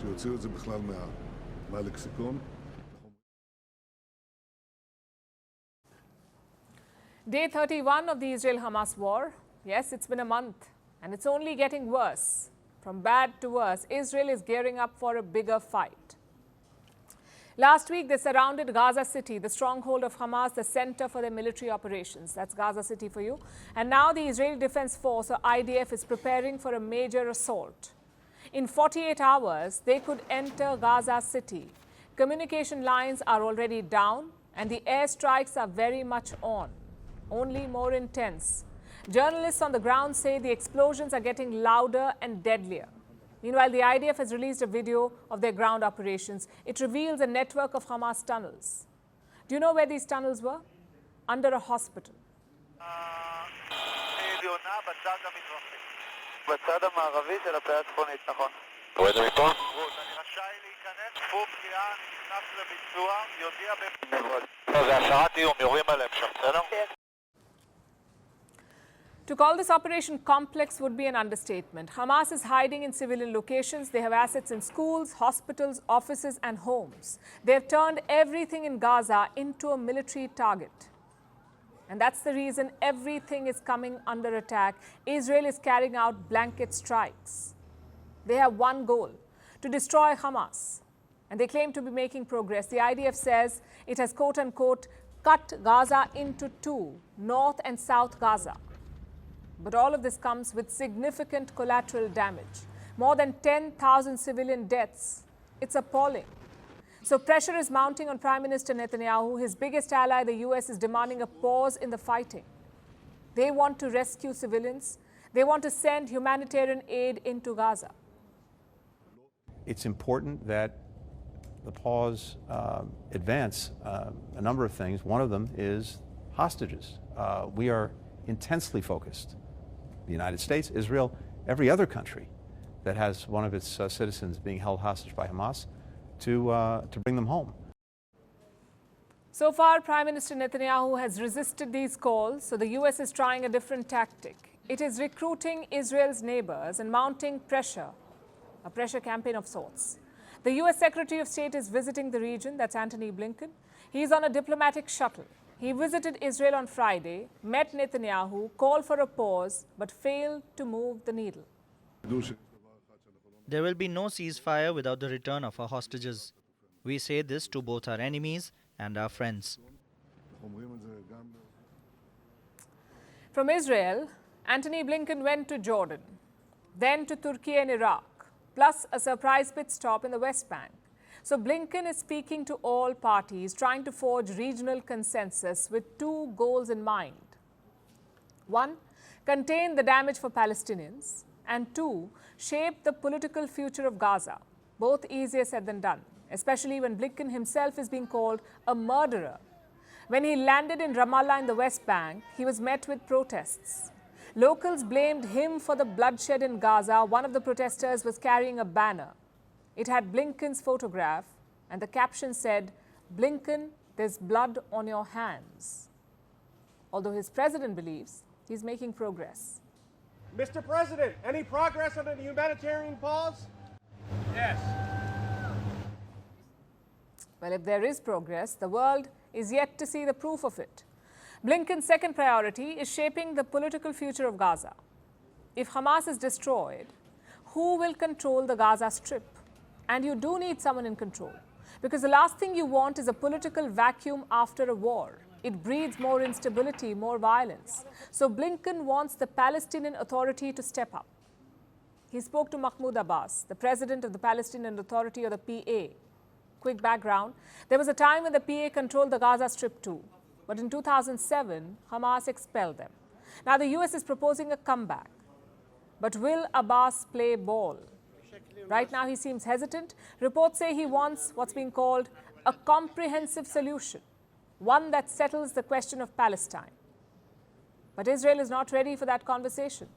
שיוציאו את זה בכלל מהלקסיקון. Day 31 of the Israel-Hamas war. Yes, it's been a month, and it's only getting worse. From bad to worse, Israel is gearing up for a bigger fight. Last week, they surrounded Gaza City, the stronghold of Hamas, the center for their military operations. That's Gaza City for you. And now the Israeli Defense Force, or IDF, is preparing for a major assault. In 48 hours, they could enter Gaza City. Communication lines are already down, and the airstrikes are very much on, only more intense. Journalists on the ground say the explosions are getting louder and deadlier. Meanwhile, the IDF has released a video of their ground operations. It reveals a network of Hamas tunnels. Do you know where these tunnels were? Under a hospital. To call this operation complex would be an understatement. Hamas is hiding in civilian locations. They have assets in schools, hospitals, offices, and homes. They have turned everything in Gaza into a military target. And that's the reason everything is coming under attack. Israel is carrying out blanket strikes. They have one goal: to destroy Hamas. And they claim to be making progress. The IDF says it has, quote unquote, cut Gaza into two, North and South Gaza. But all of this comes with significant collateral damage. More than 10,000 civilian deaths. It's appalling. So pressure is mounting on Prime Minister Netanyahu. His biggest ally, the US, is demanding a pause in the fighting. They want to rescue civilians. They want to send humanitarian aid into Gaza. It's important that the pause advance a number of things. One of them is hostages. We are intensely focused, the United States, Israel, every other country that has one of its citizens being held hostage by Hamas, to bring them home. So far, Prime Minister Netanyahu has resisted these calls, so the US is trying a different tactic. It is recruiting Israel's neighbors and mounting pressure, a pressure campaign of sorts. The US Secretary of State is visiting the region, that's Antony Blinken. He is on a diplomatic shuttle. He visited Israel on Friday, met Netanyahu, called for a pause, but failed to move the needle. There will be no ceasefire without the return of our hostages. We say this to both our enemies and our friends. From Israel, Antony Blinken went to Jordan, then to Turkey and Iraq, plus a surprise pit stop in the West Bank. So Blinken is speaking to all parties, trying to forge regional consensus with two goals in mind. One, contain the damage for Palestinians, and two, shape the political future of Gaza. Both easier said than done, especially when Blinken himself is being called a murderer. When he landed in Ramallah in the West Bank, he was met with protests. Locals blamed him for the bloodshed in Gaza. One of the protesters was carrying a banner. It had Blinken's photograph, and the caption said, "Blinken, there's blood on your hands." Although his president believes he's making progress. Mr. President, any progress on the humanitarian pause? Yes. Well, if there is progress, the world is yet to see the proof of it. Blinken's second priority is shaping the political future of Gaza. If Hamas is destroyed, who will control the Gaza Strip? And you do need someone in control, because the last thing you want is a political vacuum after a war. It breeds more instability, more violence. So Blinken wants the Palestinian Authority to step up. He spoke to Mahmoud Abbas, the president of the Palestinian Authority, or the PA. Quick background, there was a time when the PA controlled the Gaza Strip too. But in 2007, Hamas expelled them. Now the US is proposing a comeback. But will Abbas play ball? Right now, he seems hesitant. Reports say he wants what's being called a comprehensive solution, one that settles the question of Palestine. But Israel is not ready for that conversation,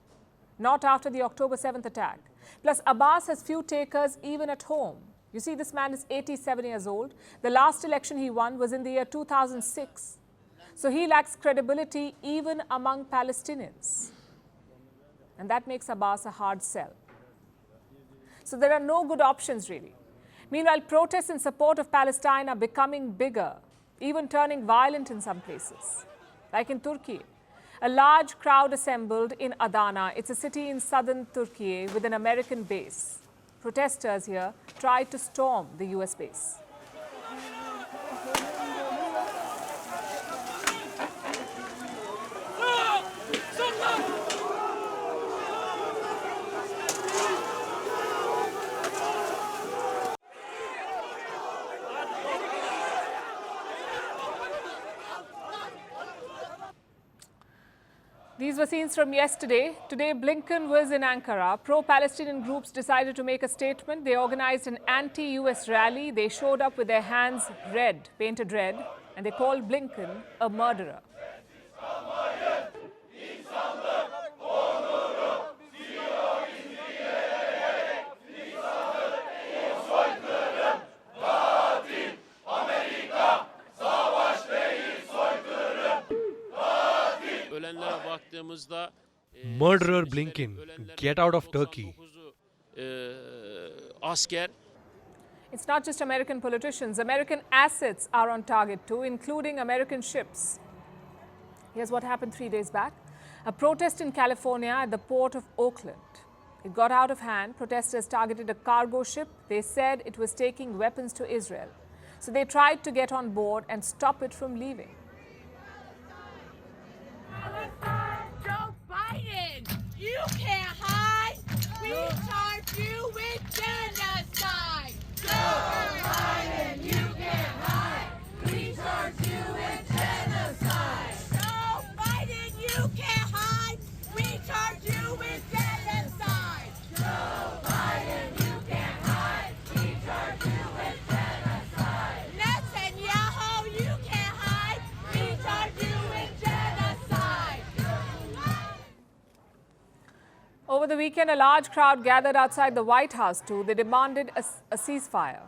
not after the October 7th attack. Plus, Abbas has few takers even at home. You see, this man is 87 years old. The last election he won was in the year 2006. So he lacks credibility even among Palestinians. And that makes Abbas a hard sell. So there are no good options, really. Meanwhile, protests in support of Palestine are becoming bigger, even turning violent in some places. Like in Turkey, a large crowd assembled in Adana. It's a city in southern Turkey with an American base. Protesters here tried to storm the US base. These were scenes from yesterday. Today, Blinken was in Ankara. Pro-Palestinian groups decided to make a statement. They organized an anti-US rally. They showed up with their hands red, painted red, and they called Blinken a murderer. Murderer Blinken, get out of Turkey. It's not just American politicians. American assets are on target too, including American ships. Here's what happened 3 days back. A protest in California at the port of Oakland. It got out of hand. Protesters targeted a cargo ship. They said it was taking weapons to Israel. So they tried to get on board and stop it from leaving. Joe Biden, you can't hide. We charge you with genocide. Joe Biden, you can't hide. We charge you with genocide. Joe Biden, you can't hide. We charge you with genocide. Joe Biden, you can't hide. We charge you with genocide. Netanyahu, you can't hide. We charge you with genocide. Over the weekend, a large crowd gathered outside the White House too. They demanded a ceasefire.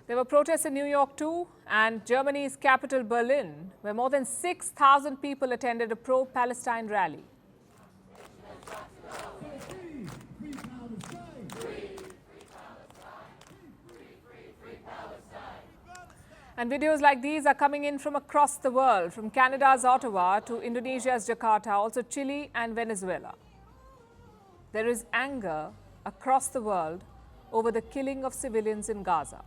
There were protests in New York too, and Germany's capital Berlin, where more than 6,000 people attended a pro-Palestine rally. And videos like these are coming in from across the world, from Canada's Ottawa to Indonesia's Jakarta, also Chile and Venezuela. There is anger across the world over the killing of civilians in Gaza.